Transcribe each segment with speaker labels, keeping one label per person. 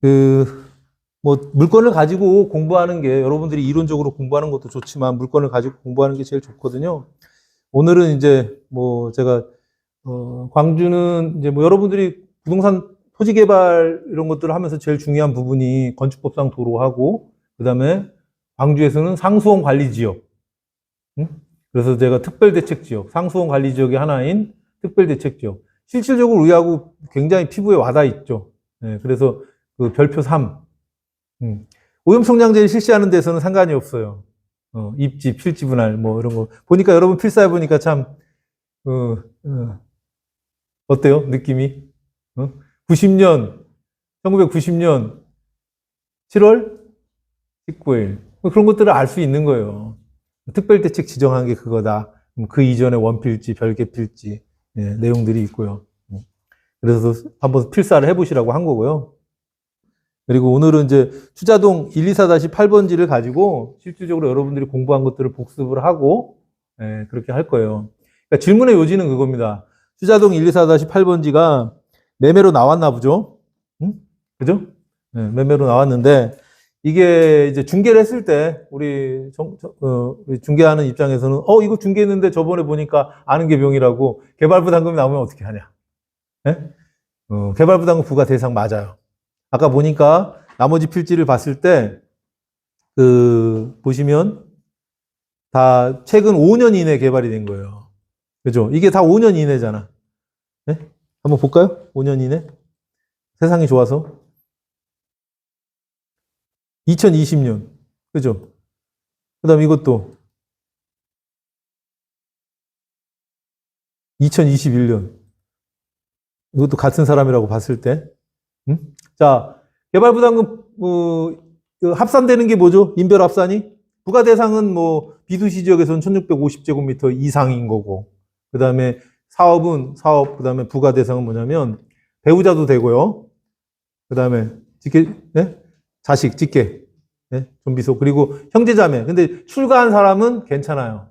Speaker 1: 물건을 가지고 공부하는 게 여러분들이 이론적으로 공부하는 것도 좋지만 물건을 가지고 공부하는 게 제일 좋거든요. 오늘은 이제 제가 광주는 이제 여러분들이 부동산 토지 개발 이런 것들을 하면서 제일 중요한 부분이 건축법상 도로하고 그다음에 광주에서는 상수원 관리 지역. 응? 그래서 제가 특별대책 지역, 상수원 관리 지역의 하나인 특별대책 지역. 실질적으로 우리하고 굉장히 피부에 와닿아 있죠. 네, 그래서 그 별표 3. 오염총량제를 실시하는 데서는 상관이 없어요. 입지, 필지 분할, 이런 거. 보니까 여러분 필사해보니까 참, 어때요? 느낌이? 1990년 7월 19일. 그런 것들을 알 수 있는 거예요. 특별대책 지정한 게 그거다. 그 이전에 원필지, 별개필지, 내용들이 있고요. 그래서 한번 필사를 해보시라고 한 거고요. 그리고 오늘은 이제 추자동 124-8번지를 가지고 실질적으로 여러분들이 공부한 것들을 복습을 하고, 그렇게 할 거예요. 그러니까 질문의 요지는 그겁니다. 추자동 124-8번지가 매매로 나왔나 보죠? 응? 그죠? 매매로 나왔는데, 이게 이제 중개를 했을 때, 우리 중개하는 입장에서는, 이거 중개했는데 저번에 보니까 아는 게 병이라고 개발부담금이 나오면 어떻게 하냐? 개발부담금 부과 대상 맞아요. 아까 보니까 나머지 필지를 봤을 때, 보시면 다 최근 5년 이내 개발이 된 거예요. 그죠? 이게 다 5년 이내잖아. 네? 한번 볼까요? 5년 이내? 세상이 좋아서. 2020년. 그죠? 그 다음 이것도 2021년. 이것도 같은 사람이라고 봤을 때. 자, 개발부담금, 합산되는 게 뭐죠? 인별 합산이? 부과 대상은 비도시 지역에서는 1650제곱미터 이상인 거고, 그 다음에 사업, 그 다음에 부과 대상은 뭐냐면, 배우자도 되고요. 그 다음에, 자식, 직계, 좀비소, 그리고 형제자매. 근데 출가한 사람은 괜찮아요.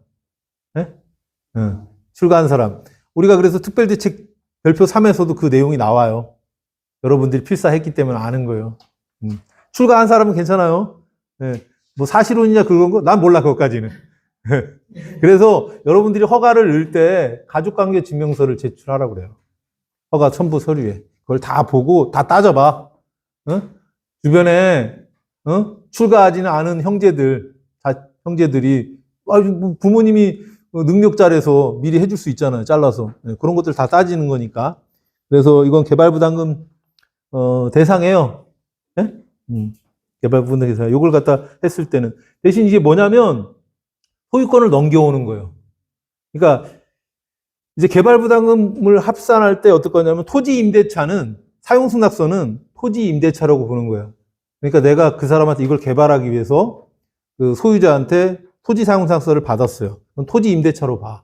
Speaker 1: 출가한 사람. 우리가 그래서 특별대책 별표 3에서도 그 내용이 나와요. 여러분들이 필사했기 때문에 아는 거예요. 출가한 사람은 괜찮아요. 사실혼이냐 그런 거? 난 몰라, 그것까지는. 그래서 여러분들이 허가를 넣을 때 가족관계 증명서를 제출하라고 그래요. 허가 첨부 서류에. 그걸 다 보고 다 따져봐. 주변에, 출가하지는 않은 형제들이, 부모님이 능력자라서 미리 해줄 수 있잖아요. 잘라서. 그런 것들 다 따지는 거니까. 그래서 이건 개발부담금 대상이에요. 개발부담금 대상. 이걸 갖다 했을 때는. 대신 이게 뭐냐면 소유권을 넘겨오는 거예요. 그러니까 이제 개발부담금을 합산할 때 어떨 거냐면 토지임대차는 사용승낙서는 토지임대차라고 보는 거예요. 그러니까 내가 그 사람한테 이걸 개발하기 위해서 그 소유자한테 토지사용승낙서를 받았어요. 그럼 토지임대차로 봐.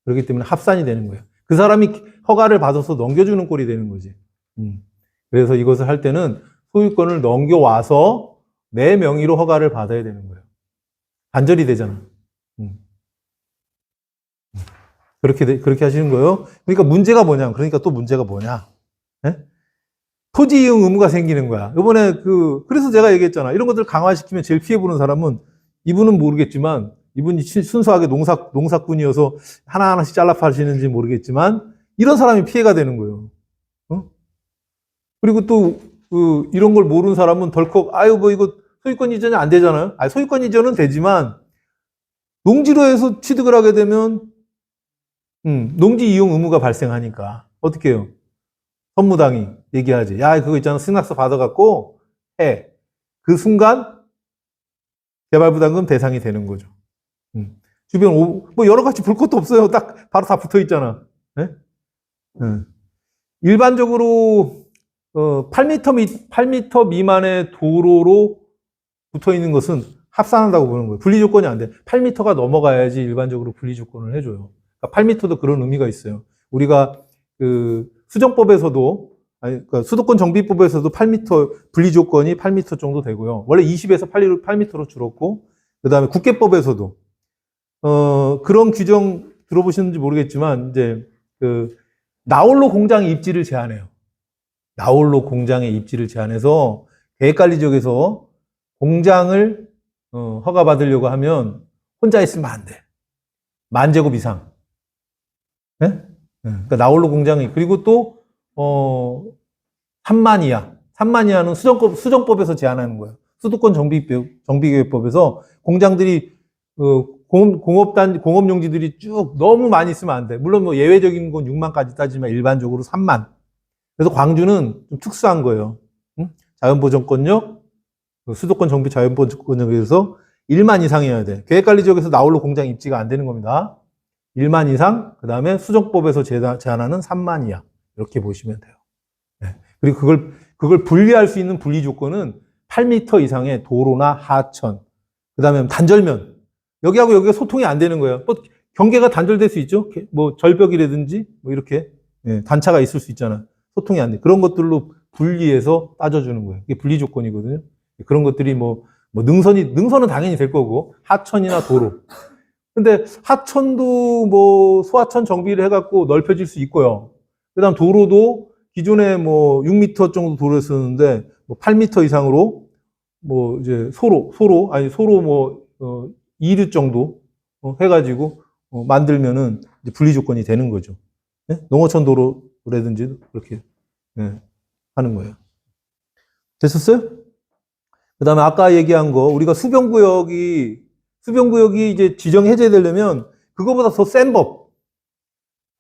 Speaker 1: 그렇기 때문에 합산이 되는 거예요. 그 사람이 허가를 받아서 넘겨주는 꼴이 되는 거지. 그래서 이것을 할 때는 소유권을 넘겨와서 내 명의로 허가를 받아야 되는 거예요. 반절이 되잖아. 그렇게 하시는 거예요. 그러니까 문제가 뭐냐? 그러니까 또 문제가 뭐냐? 토지 이용 의무가 생기는 거야. 이번에 그래서 제가 얘기했잖아. 이런 것들 강화시키면 제일 피해보는 사람은 이분은 모르겠지만 이분이 순수하게 농사꾼이어서 하나하나씩 잘라 파시는지 모르겠지만 이런 사람이 피해가 되는 거예요. 그리고 또 이런 걸 모르는 사람은 덜컥 이거 소유권 이전이 안 되잖아요. 소유권 이전은 되지만 농지로 해서 취득을 하게 되면 농지 이용 의무가 발생하니까 어떻게 해요? 선무당이 얘기하지. 야, 그거 있잖아. 승낙서 받아갖고 해. 그 순간 개발부담금 대상이 되는 거죠. 주변 여러 가지 볼 것도 없어요. 딱 바로 다 붙어 있잖아. 일반적으로 8m 미만의 도로로 붙어 있는 것은 합산한다고 보는 거예요. 분리 조건이 안 돼. 8m가 넘어가야지 일반적으로 분리 조건을 해줘요. 그러니까 8m도 그런 의미가 있어요. 우리가 수정법에서도 그러니까 수도권 정비법에서도 8m 분리 조건이 8m 정도 되고요. 원래 20에서 8m로 줄었고, 그 다음에 국계법에서도 그런 규정 들어보셨는지 모르겠지만 이제 나홀로 공장 입지를 제한해요. 나홀로 공장의 입지를 제한해서 계획관리지역에서 공장을 허가받으려고 하면 혼자 있으면 안 돼. 10,000제곱 이상. 네? 그러니까 나홀로 공장이, 그리고 또 3만 이하. 3만 이하는 수정법에서 제한하는 거예요. 수도권 정비계획법에서 공장들이 공업용지들이 쭉 너무 많이 있으면 안 돼. 물론 뭐 예외적인 건 6만까지 따지만 일반적으로 3만. 그래서 광주는 좀 특수한 거예요. 응? 자연보전권역, 수도권 정비 자연보전권역에서 1만 이상이어야 돼. 계획관리지역에서 나홀로 공장 입지가 안 되는 겁니다. 1만 이상, 그 다음에 수정법에서 제한하는 3만 이하. 이렇게 보시면 돼요. 네. 그리고 그걸 분리할 수 있는 분리 조건은 8m 이상의 도로나 하천, 그 다음에 단절면. 여기하고 여기가 소통이 안 되는 거예요. 뭐 경계가 단절될 수 있죠. 뭐 절벽이라든지 뭐 이렇게 단차가 있을 수 있잖아. 소통이 안 돼. 그런 것들로 분리해서 따져주는 거예요. 이게 분리 조건이거든요. 그런 것들이 뭐 능선은 당연히 될 거고, 하천이나 도로. 근데 하천도 뭐 소하천 정비를 해갖고 넓혀질 수 있고요. 그 다음 도로도 기존에 뭐 6m 정도 도로였었는데 뭐 8m 이상으로 뭐 이제 소로 뭐 2류 정도 해가지고 만들면은 이제 분리 조건이 되는 거죠. 네? 농어촌 도로라든지 그렇게 하는 거예요. 됐었어요? 그 다음에 아까 얘기한 거, 우리가 수변구역이 이제 지정 해제되려면 그거보다 더 센 법.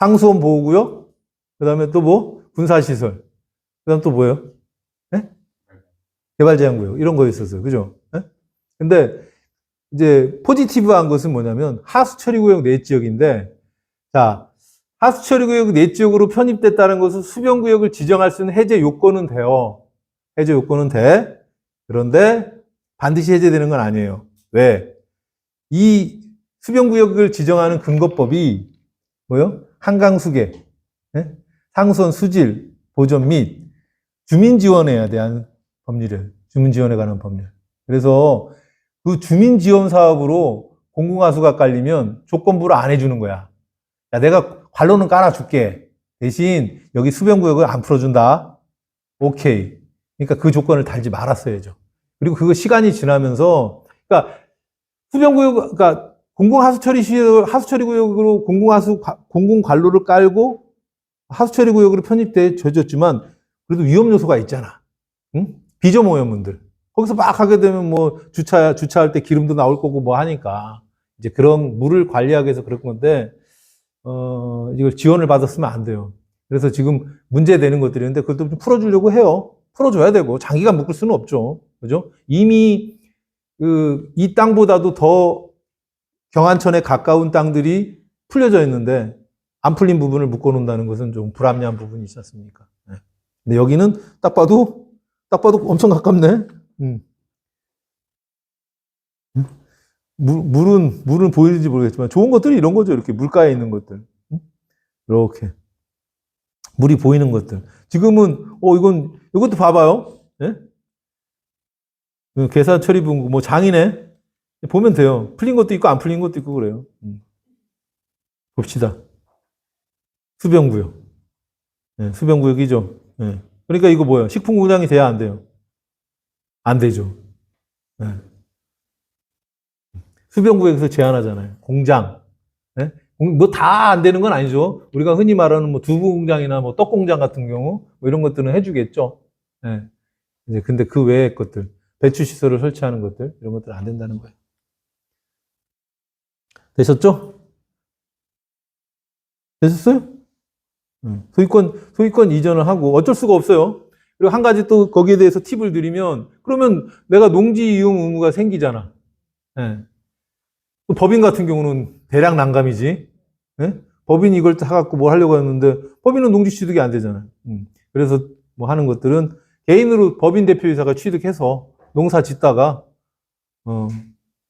Speaker 1: 상수원 보호구역, 그 다음에 또 뭐? 군사시설. 그 다음 또 뭐예요? 네? 개발제한구역. 이런 거 있었어요. 그죠? 네? 근데 이제 포지티브한 것은 뭐냐면 하수처리구역 내 지역인데, 자, 하수처리구역 내 지역으로 편입됐다는 것은 수변구역을 지정할 수 있는 해제 요건은 돼요. 해제 요건은 돼. 그런데 반드시 해제되는 건 아니에요. 왜? 이 수변구역을 지정하는 근거법이 뭐요? 한강수계, 상수원 수질, 보존 및 주민지원에 대한 법률을, 주민지원에 관한 법률. 그래서 그 주민지원 사업으로 공공하수가 깔리면 조건부를 안 해주는 거야. 야, 내가 관로는 깔아줄게. 대신 여기 수변구역을 안 풀어준다. 오케이. 그러니까 그 조건을 달지 말았어야죠. 그리고 그거 시간이 지나면서, 그러니까 수변구역, 그러니까 하수처리구역으로 공공관로를 깔고 하수처리구역으로 편입돼졌지만 그래도 위험 요소가 있잖아. 응? 비점오염물들. 거기서 막 하게 되면 뭐 주차할 때 기름도 나올 거고 뭐 하니까 이제 그런 물을 관리하기 위해서 그럴 건데 이걸 지원을 받았으면 안 돼요. 그래서 지금 문제되는 것들인데 그것도 좀 풀어주려고 해요. 풀어줘야 되고 장기간 묶을 수는 없죠. 그죠? 이미 이 땅보다도 더 경안천에 가까운 땅들이 풀려져 있는데 안 풀린 부분을 묶어놓는다는 것은 좀 불합리한 부분이 있지 않습니까? 네. 근데 여기는 딱 봐도 엄청 가깝네. 물은 보이는지 모르겠지만 좋은 것들이 이런 거죠. 이렇게 물가에 있는 것들. 이렇게 물이 보이는 것들. 지금은 이것도 봐봐요. 예? 계산 처리 분구 뭐 장이네. 보면 돼요. 풀린 것도 있고 안 풀린 것도 있고 그래요. 봅시다. 수변구역. 네, 수변구역이죠. 네. 그러니까 이거 뭐예요? 식품공장이 돼야 안 돼요? 안 되죠. 네. 수변구역에서 제한하잖아요. 공장. 네? 뭐 다 안 되는 건 아니죠. 우리가 흔히 말하는 뭐 두부 공장이나 뭐 떡 공장 같은 경우 뭐 이런 것들은 해주겠죠. 네. 이제 근데 그 외의 것들, 배출 시설을 설치하는 것들 이런 것들 안 된다는 거예요. 되셨죠? 되셨어요? 소유권 이전을 하고 어쩔 수가 없어요. 그리고 한 가지 또 거기에 대해서 팁을 드리면 그러면 내가 농지 이용 의무가 생기잖아. 네. 법인 같은 경우는 대량 난감이지. 네? 법인이 이걸 사갖고 뭘 하려고 했는데 법인은 농지 취득이 안 되잖아요. 그래서 뭐 하는 것들은 개인으로 법인 대표이사가 취득해서 농사 짓다가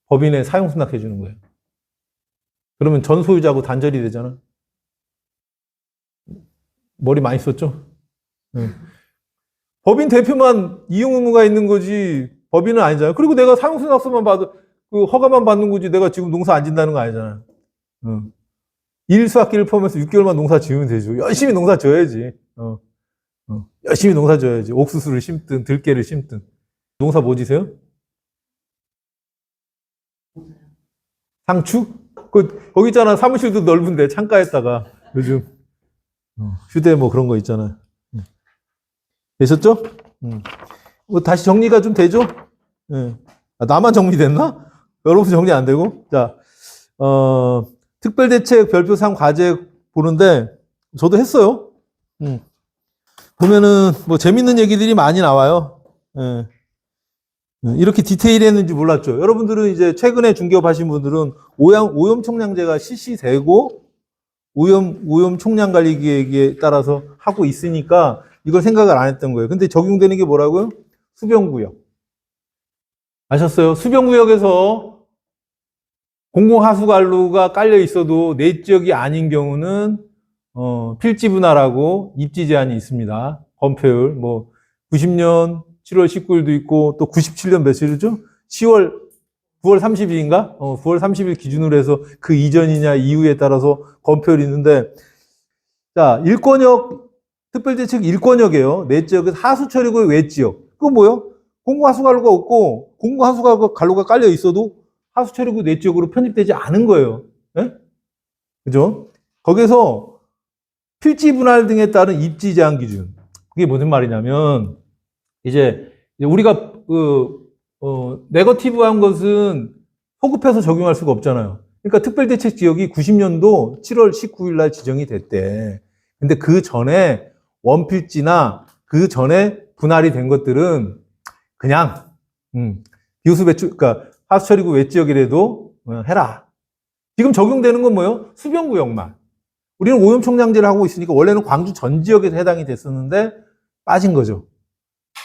Speaker 1: 법인에 사용 승낙해 주는 거예요. 그러면 전 소유자하고 단절이 되잖아. 머리 많이 썼죠? 네. 법인 대표만 이용 의무가 있는 거지 법인은 아니잖아요. 그리고 내가 사용 승낙서만 받아 그 허가만 받는 거지 내가 지금 농사 안 짓는다는 거 아니잖아요. 일수학기를 포함해서 6개월만 농사 지으면 되죠. 열심히 농사 져야지. 열심히 농사 져야지. 옥수수를 심든 들깨를 심든. 농사 뭐 지세요? 상추? 거기 있잖아. 사무실도 넓은데, 창가에다가. 요즘, 휴대 뭐 그런 거 있잖아요. 되셨죠? 뭐 다시 정리가 좀 되죠? 예. 아, 나만 정리됐나? 여러분 정리 안 되고? 자, 특별대책 별표 3 과제 보는데, 저도 했어요. 보면은, 뭐, 재밌는 얘기들이 많이 나와요. 예. 이렇게 디테일했는지 몰랐죠. 여러분들은 이제 최근에 중개업 하신 분들은 오염 총량제가 실시되고, 오염 총량 관리 계획에 따라서 하고 있으니까 이걸 생각을 안 했던 거예요. 근데 적용되는 게 뭐라고요? 수변구역. 아셨어요? 수변구역에서 공공하수관로가 깔려 있어도 내 지역이 아닌 경우는 필지 분할하고 입지 제한이 있습니다. 범죄율 뭐 90년 7월 19일도 있고 또 97년 며칠이죠? 9월 30일인가? 9월 30일 기준으로 해서 그 이전이냐 이후에 따라서 검표율이 있는데 자, 특별대책 일권역이에요. 내 지역은 하수처리구의 외지역. 그건 뭐요? 공공하수관로가 없고 공공하수관로가 깔려 있어도 하수처리구 내 지역으로 편입되지 않은 거예요. 네? 그죠? 거기서 필지 분할 등에 따른 입지 제한 기준. 그게 무슨 말이냐면 이제 우리가 네거티브한 것은 소급해서 적용할 수가 없잖아요. 그러니까 특별대책 지역이 90년도 7월 19일 날 지정이 됐대. 근데 그 전에 원필지나 그 전에 분할이 된 것들은 그냥 비호수 배출, 그러니까 하수처리구 외지역이라도 해라. 지금 적용되는 건 뭐예요? 수변구역만. 우리는 오염총량제를 하고 있으니까 원래는 광주 전 지역에서 해당이 됐었는데 빠진 거죠.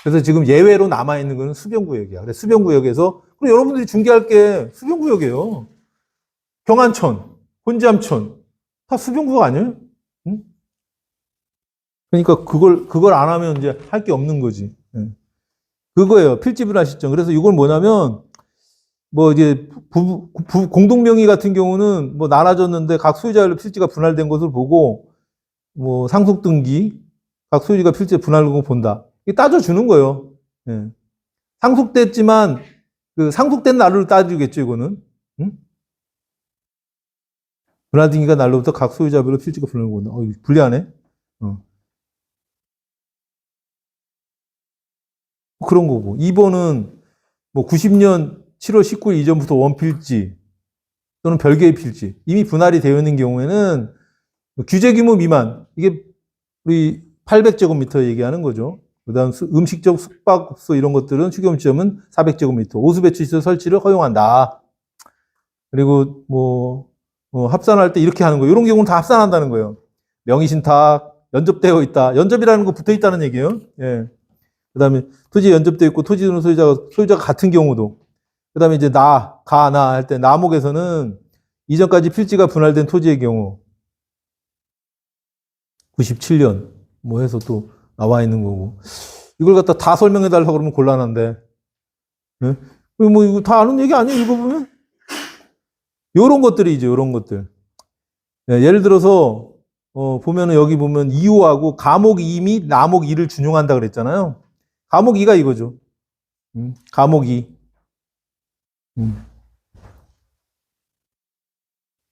Speaker 1: 그래서 지금 예외로 남아있는 거는 수변구역이야. 그래서 수변구역에서, 그리고 여러분들이 중개할 게 수변구역이에요. 경안천, 혼잠천, 다 수변구역 아니에요? 응? 그러니까 그걸 안 하면 이제 할 게 없는 거지. 그거예요. 필지 분할 시점. 그래서 이걸 뭐냐면, 뭐 이제 공동명의 같은 경우는 뭐 나눠졌는데 각 소유자별로 필지가 분할된 것을 보고, 뭐 상속등기, 각 소유자가 필지 분할된 거 본다. 이게 따져주는 거예요. 예. 상속됐지만, 그 상속된 날로 따지겠죠, 이거는. 응? 분할등기가 날로부터 각 소유자별로 필지가 분할되고 본다. 불리하네. 그런 거고. 2번은 뭐 90년 7월 19일 이전부터 원필지 또는 별개의 필지 이미 분할이 되어 있는 경우에는 규제 규모 미만 이게 우리 800제곱미터 얘기하는 거죠. 그다음 음식적 숙박소 이런 것들은 휴게음식점은 400제곱미터 오수배추시설 설치를 허용한다. 그리고 뭐 합산할 때 이렇게 하는 거 이런 경우는 다 합산한다는 거예요. 명의신탁 연접되어 있다. 연접이라는 거 붙어 있다는 얘기예요. 예. 그다음에 토지에 연접되어 있고 토지 주는 소유자가 같은 경우도. 그다음에 이제 나 할 때 나목에서는 이전까지 필지가 분할된 토지의 경우 97년 뭐 해서 또 나와 있는 거고. 이걸 갖다 다 설명해 달라고 그러면 곤란한데. 네? 뭐 이거 다 아는 얘기 아니에요? 읽어보면? 요런 것들이죠. 요런 것들. 네, 예를 들어서 보면은 여기 보면 2호하고 가목 2 및 나목 2를 준용한다 그랬잖아요. 가목 2가 이거죠. 가목 2.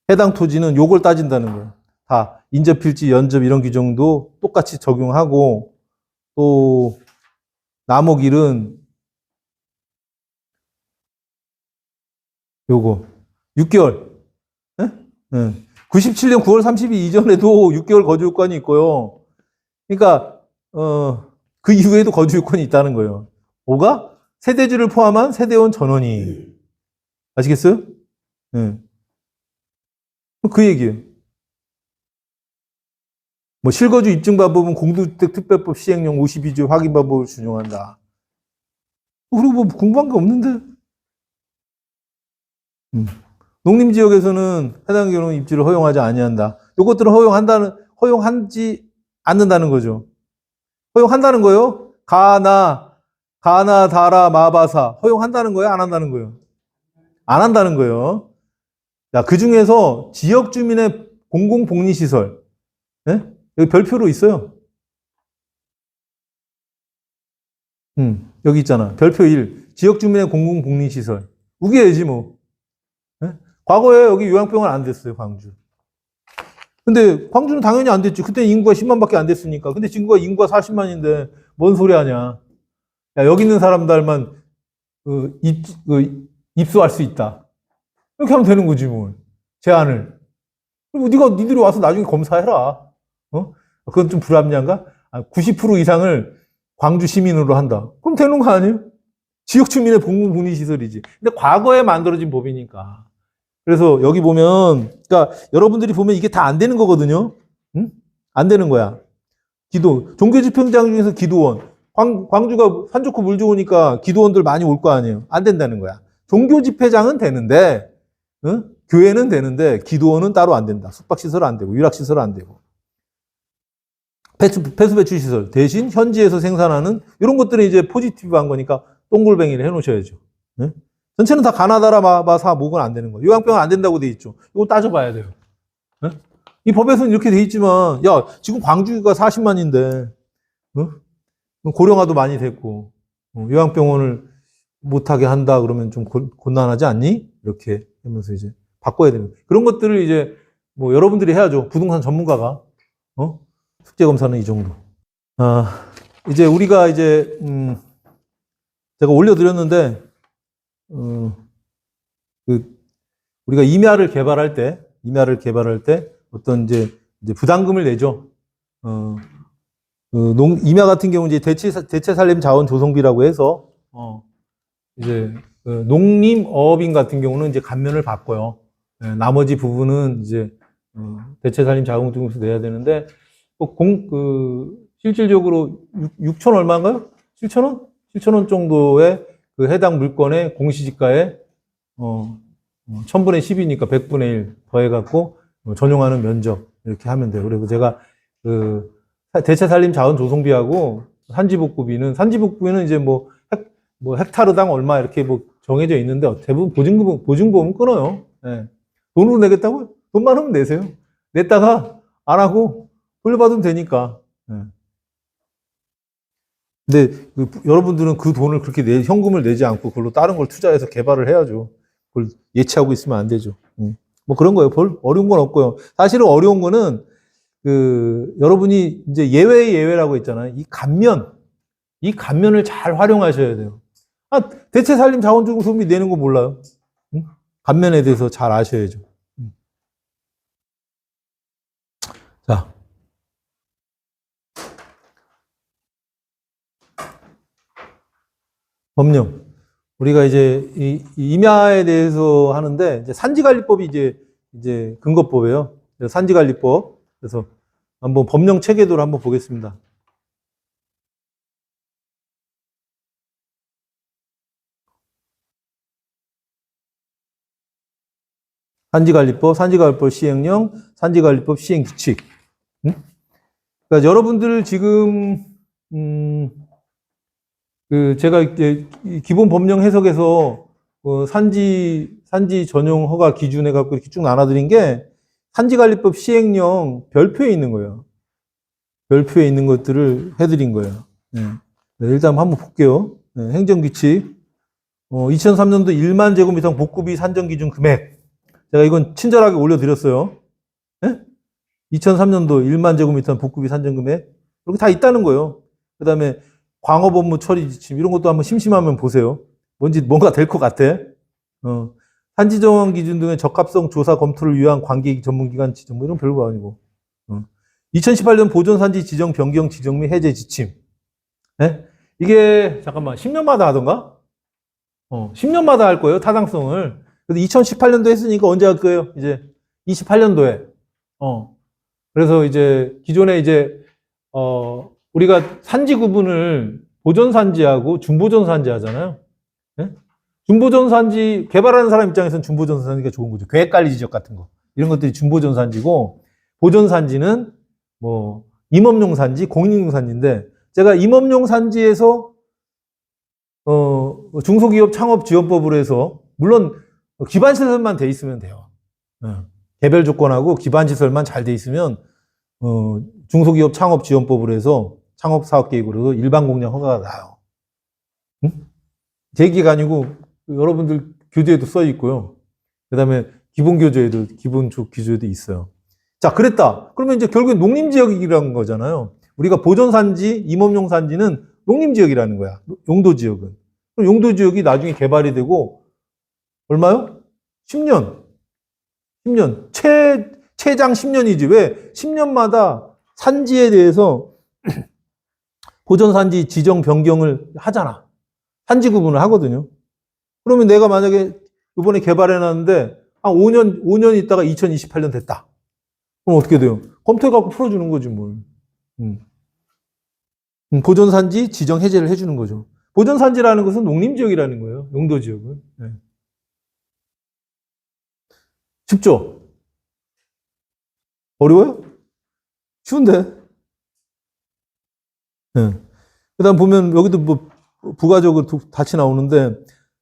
Speaker 1: 해당 토지는 요걸 따진다는 거예요. 다 인접필지, 연접 이런 규정도 똑같이 적용하고 또 나목 1은 요거 6개월. 네? 네. 97년 9월 30일 이전에도 6개월 거주 요건이 있고요. 그러니까 그 이후에도 거주 요건이 있다는 거예요. 뭐가? 세대주를 포함한 세대원 전원이. 아시겠어요? 네. 그 얘기예요. 뭐 실거주 입증 방법은 공동주택 특별법 시행령 52조 확인 방법을 준용한다. 그리고 뭐 궁금한 게 없는데. 농림지역에서는 해당 경우 입지를 허용하지 아니한다. 이것들은 허용하지 않는다는 거죠. 허용한다는 거예요. 가나, 다라, 마바사 허용한다는 거예요? 안 한다는 거예요? 안 한다는 거예요. 자, 그 중에서 지역 주민의 공공복리시설, 네? 여기 별표로 있어요. 여기 있잖아. 별표 1. 지역 주민의 공공복리시설. 우겨야지 뭐. 예? 과거에 여기 요양병원 안 됐어요, 광주. 근데 광주는 당연히 안 됐지. 그때 인구가 10만밖에 안 됐으니까. 근데 지금 인구가 40만인데 뭔 소리 하냐. 야, 여기 있는 사람들만 입수할 수 있다. 이렇게 하면 되는 거지 뭐. 제안을. 그리고 니들이 와서 나중에 검사해라. 어? 그건 좀 불합리한가? 90% 이상을 광주 시민으로 한다. 그럼 되는 거 아니에요? 지역 주민의 공공복리시설이지. 근데 과거에 만들어진 법이니까. 그래서 여기 보면, 그러니까 여러분들이 보면 이게 다 안 되는 거거든요. 응? 안 되는 거야. 종교집행장 중에서 기도원. 광주가 산 좋고 물 좋으니까 기도원들 많이 올 거 아니에요. 안 된다는 거야. 종교집회장은 되는데, 응? 교회는 되는데, 기도원은 따로 안 된다. 숙박시설 안 되고, 유락시설 안 되고. 폐수배출시설. 대신 현지에서 생산하는 이런 것들은 이제 포지티브한 거니까 동글뱅이를 해놓으셔야죠. 응? 전체는 다 가나다라 마사 목은 안 되는 거예요. 요양병원 안 된다고 돼 있죠. 이거 따져봐야 돼요. 응? 이 법에서는 이렇게 돼 있지만, 야, 지금 광주가 40만인데, 응? 고령화도 많이 됐고, 요양병원을 못하게 한다 그러면 좀 곤란하지 않니? 이렇게 하면서 이제 바꿔야 되는. 그런 것들을 이제 뭐 여러분들이 해야죠. 부동산 전문가가. 숙제검사는 이 정도. 이제 우리가 이제, 제가 올려드렸는데, 우리가 임야를 개발할 때 어떤 이제 부담금을 내죠. 임야 같은 경우 이제 대체 산림 자원 조성비라고 해서, 이제, 농림어업인 같은 경우는 이제 감면을 받고요. 나머지 부분은 이제, 대체 산림 자원 조성비에서 내야 되는데, 실질적으로 6천 얼마인가요? 7천 원? 7천 원 정도의 그 해당 물건의 공시지가에 1000분의 10이니까 100분의 1 더해갖고 전용하는 면적 이렇게 하면 돼요. 그리고 제가 그 대체 산림 자원 조성비하고 산지복구비는 이제 뭐 헥타르당 얼마 이렇게 뭐 정해져 있는데 대부분 보증보험은 끊어요. 네. 돈으로 내겠다고요? 돈 많으면 내세요. 냈다가 안 하고 돌려받으면 되니까. 네. 근데 여러분들은 그 돈을 그렇게 현금을 내지 않고 그걸로 다른 걸 투자해서 개발을 해야죠. 그걸 예치하고 있으면 안 되죠. 뭐 그런 거예요. 별 어려운 건 없고요. 사실은 어려운 거는 여러분이 이제 예외라고 했잖아요. 이 감면을 잘 활용하셔야 돼요. 대체 산림 자원조성비 내는 거 몰라요? 감면에 대해서 잘 아셔야죠. 자. 법령. 우리가 이제 임야에 대해서 하는데 이제 산지관리법이 이제 근거법이에요. 산지관리법. 그래서 한번 법령 체계도를 한번 보겠습니다. 산지관리법 시행령, 산지관리법 시행규칙. 그러니까 여러분들 지금 제가 이제 기본 법령 해석에서 산지 전용 허가 기준 해갖고 이렇게 쭉 나눠드린 게 산지관리법 시행령 별표에 있는 거예요. 별표에 있는 것들을 해드린 거예요. 네. 일단 한번 볼게요. 네. 행정규칙. 2003년도 1만 제곱미터 복구비 산정 기준 금액. 제가 이건 친절하게 올려드렸어요. 네? 2003년도 1만 제곱미터 복구비 산정 금액. 이렇게 다 있다는 거예요. 그 다음에 광업 업무 처리 지침 이런 것도 한번 심심하면 보세요. 뭔가 될 것 같아. 산지 정원 기준 등의 적합성 조사 검토를 위한 관계 전문기관 지정 뭐 이런 별거 아니고. 2018년 보존 산지 지정 변경 지정 및 해제 지침. 네? 이게 잠깐만 10년마다 하던가? 10년마다 할 거예요. 타당성을. 그래서 2018년도 했으니까 언제 할 거예요? 이제 28년도에. 그래서 이제 기존에 이제 우리가 산지 구분을 보존 산지하고 중보존 산지 하잖아요. 네? 중보존 산지 개발하는 사람 입장에서는 중보존 산지가 좋은 거죠. 계획관리 지적 같은 거 이런 것들이 중보존 산지고 보존 산지는 뭐 임업용 산지, 공인용 산지인데 제가 임업용 산지에서 중소기업 창업지원법으로 해서 물론 기반시설만 돼 있으면 돼요. 개별 조건하고 기반시설만 잘 돼 있으면 중소기업 창업지원법으로 해서 창업사업계획으로 일반 공장 허가가 나요. 응? 제 얘기가 아니고 여러분들 교재에도 써 있고요. 그 다음에 기본 교재에도, 기본 기조에도 있어요. 자, 그랬다. 그러면 이제 결국엔 농림지역이라는 거잖아요. 우리가 보존산지, 임업용산지는 농림지역이라는 거야. 용도지역은. 그럼 용도지역이 나중에 개발이 되고, 얼마요? 10년. 10년. 최장 10년이지. 왜? 10년마다 산지에 대해서 보존산지 지정 변경을 하잖아. 산지 구분을 하거든요. 그러면 내가 만약에 이번에 개발해놨는데, 한 5년 있다가 2028년 됐다. 그럼 어떻게 돼요? 검토해갖고 풀어주는 거지, 뭘. 보존산지 지정 해제를 해주는 거죠. 보존산지라는 것은 농림지역이라는 거예요. 용도지역은. 네. 쉽죠? 어려워요? 쉬운데? 네. 그 다음 보면 여기도 뭐 부가적으로 같이 나오는데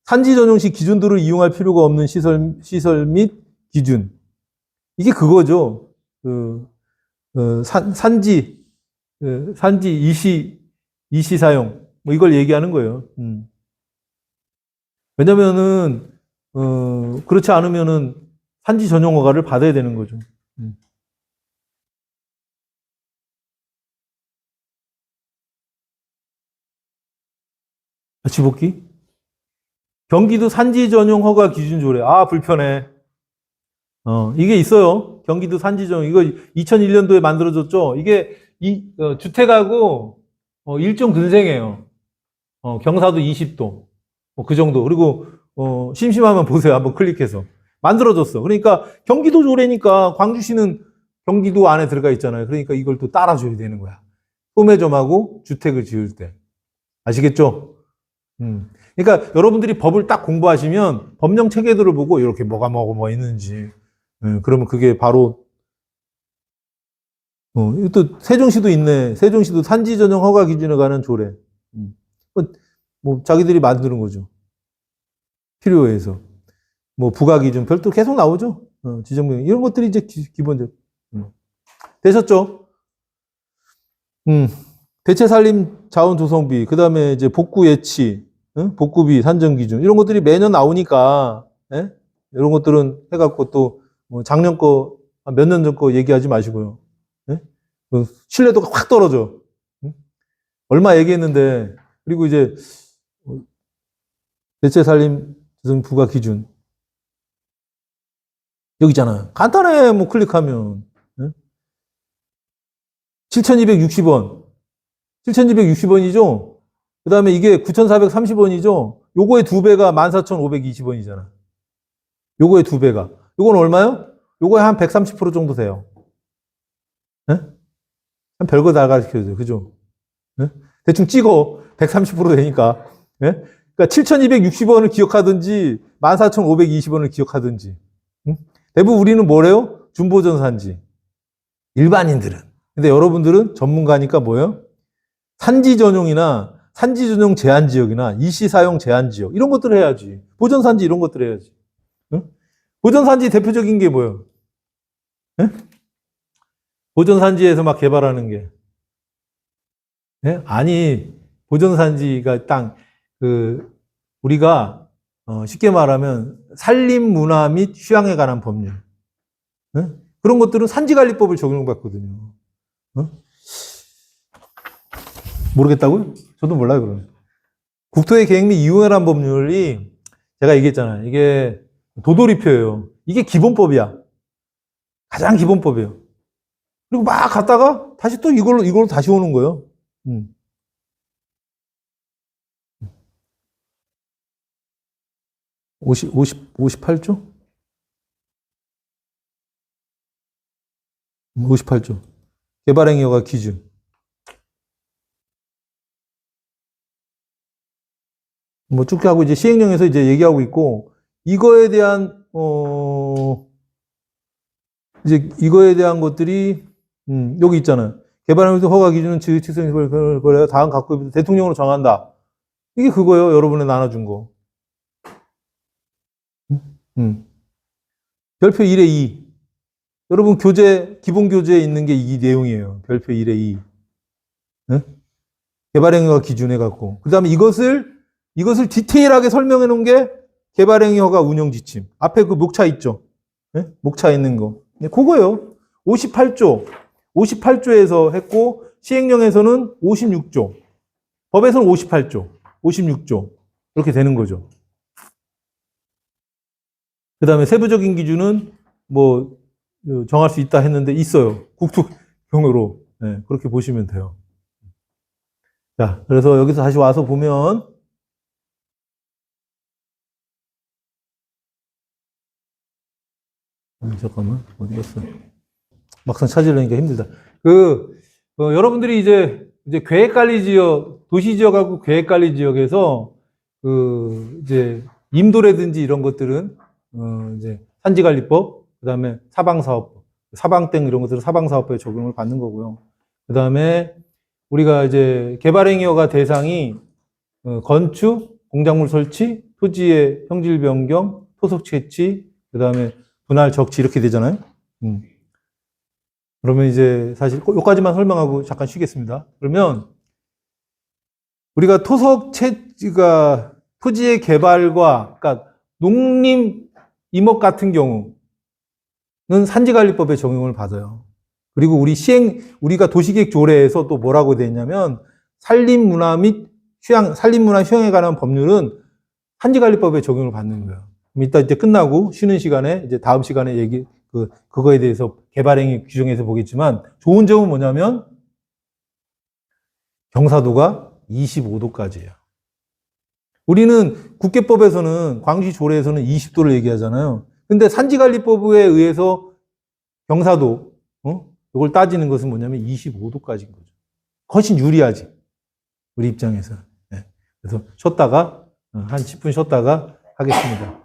Speaker 1: 산지 전용 시 기준도를 이용할 필요가 없는 시설 및 기준. 이게 그거죠. 산지 이시 사용. 뭐 이걸 얘기하는 거예요. 왜냐면은, 그렇지 않으면은 산지 전용 허가를 받아야 되는 거죠. 같이 볼기? 경기도 산지 전용 허가 기준 조례. 아, 불편해. 이게 있어요. 경기도 산지 전용. 이거 2001년도에 만들어졌죠? 이게 주택하고 일종 근생이에요. 경사도 20도. 그 정도. 그리고 심심하면 보세요. 한번 클릭해서. 만들어졌어. 그러니까 경기도 조례니까 광주시는 경기도 안에 들어가 있잖아요. 그러니까 이걸 또 따라줘야 되는 거야. 소매점하고 주택을 지을 때. 아시겠죠? 그러니까 여러분들이 법을 딱 공부하시면 법령 체계들을 보고 이렇게 뭐가 뭐 있는지. 그러면 그게 바로 또 세종시도 있네. 세종시도 산지 전용 허가 기준에 관한 조례. 뭐 자기들이 만드는 거죠. 필요에 의해서. 뭐 부가 기준 별도 계속 나오죠. 지정명 이런 것들이 이제 기본적. 되셨죠? 대체 살림 자원 조성비, 그다음에 이제 복구 예치, 복구비 산정 기준 이런 것들이 매년 나오니까 예? 이런 것들은 해갖고 또뭐 작년 거 몇 년 전 거 얘기하지 마시고요. 예? 신뢰도가 확 떨어져. 얼마 얘기했는데 그리고 이제 대체 살림 부가 기준 여기 있잖아요. 간단해 뭐 클릭하면 7,260원. 7,260원이죠? 그 다음에 이게 9,430원이죠? 요거의 두 배가 14,520원이잖아. 요거의 두 배가. 요건 얼마요? 요거에 한 130% 정도 돼요. 네? 한 별거 다 가르쳐줘요. 그죠? 네? 대충 찍어. 130% 되니까. 네? 그러니까 7,260원을 기억하든지 14,520원을 기억하든지. 대부분 우리는 뭐래요? 준보전산지. 일반인들은. 근데 여러분들은 전문가니까 뭐예요? 산지 전용이나 산지 전용 제한 지역이나 이시 사용 제한 지역 이런 것들을 해야지. 보전 산지 이런 것들 해야지. 응? 보전 산지 대표적인 게 뭐예요? 응? 보전 산지에서 막 개발하는 게. 네? 아니, 보전 산지가 딱 우리가 쉽게 말하면 산림 문화 및 휴양에 관한 법률. 응? 그런 것들은 산지관리법을 적용받거든요. 응? 모르겠다고요? 저도 몰라요, 그러면. 국토의 계획 및 이용에 관한 법률이 제가 얘기했잖아요. 이게 도돌이표예요. 이게 기본법이야. 가장 기본법이에요. 그리고 막 갔다가 다시 또 이걸로 다시 오는 거예요. 58조? 58조. 개발행위허가 기준. 뭐 쭉 하고 이제 시행령에서 이제 얘기하고 있고, 이거에 대한, 이제 이거에 대한 것들이, 여기 있잖아요. 개발행위 허가 기준은 지휘특성을 벌여 다음 각국의 대통령으로 정한다. 이게 그거예요. 여러분에 나눠준 거. 별표 1의 2. 여러분 기본 교재에 있는 게 이 내용이에요. 별표 1의 2. 개발행위가 기준해갖고. 그 다음에 이것을 이것을 디테일하게 설명해 놓은 게 개발행위 허가 운영 지침. 앞에 그 목차 있죠? 네? 목차 있는 거. 네, 그거예요. 58조. 58조에서 했고, 시행령에서는 56조. 법에서는 58조. 56조. 이렇게 되는 거죠. 그 다음에 세부적인 기준은 뭐, 정할 수 있다 했는데 있어요. 국토경으로. 네, 그렇게 보시면 돼요. 자, 그래서 여기서 다시 와서 보면, 잠깐만, 어디 갔어? 막상 찾으려니까 힘들다. 여러분들이 이제 계획관리 지역, 도시지역하고 계획관리 지역에서, 이제, 임도라든지 이런 것들은, 이제, 산지관리법, 그 다음에 사방사업법, 사방땡 이런 것들은 사방사업법에 적용을 받는 거고요. 그 다음에, 우리가 이제, 개발행위허가 대상이, 건축, 공작물 설치, 토지의 형질 변경, 토속 채취, 그 다음에 분할 적치 이렇게 되잖아요. 그러면 이제 사실 여기까지만 설명하고 잠깐 쉬겠습니다. 그러면 우리가 토속 채취가 토지의 개발과 그러니까 농림 임업 같은 경우는 산지관리법에 적용을 받아요. 그리고 우리가 도시계획 조례에서 또 뭐라고 돼 있냐면 산림문화 및 산림문화 휴양에 관한 법률은 산지관리법에 적용을 받는 거예요. 그럼 이따 이제 끝나고 쉬는 시간에 이제 다음 시간에 그거에 대해서 개발행위 규정에서 보겠지만 좋은 점은 뭐냐면 경사도가 25도까지예요. 우리는 국계법에서는 광시 조례에서는 20도를 얘기하잖아요. 근데 산지관리법에 의해서 경사도 이걸 따지는 것은 뭐냐면 25도까지인 거죠. 훨씬 유리하지. 우리 입장에서. 네. 그래서 한 10분 쉬었다가 하겠습니다.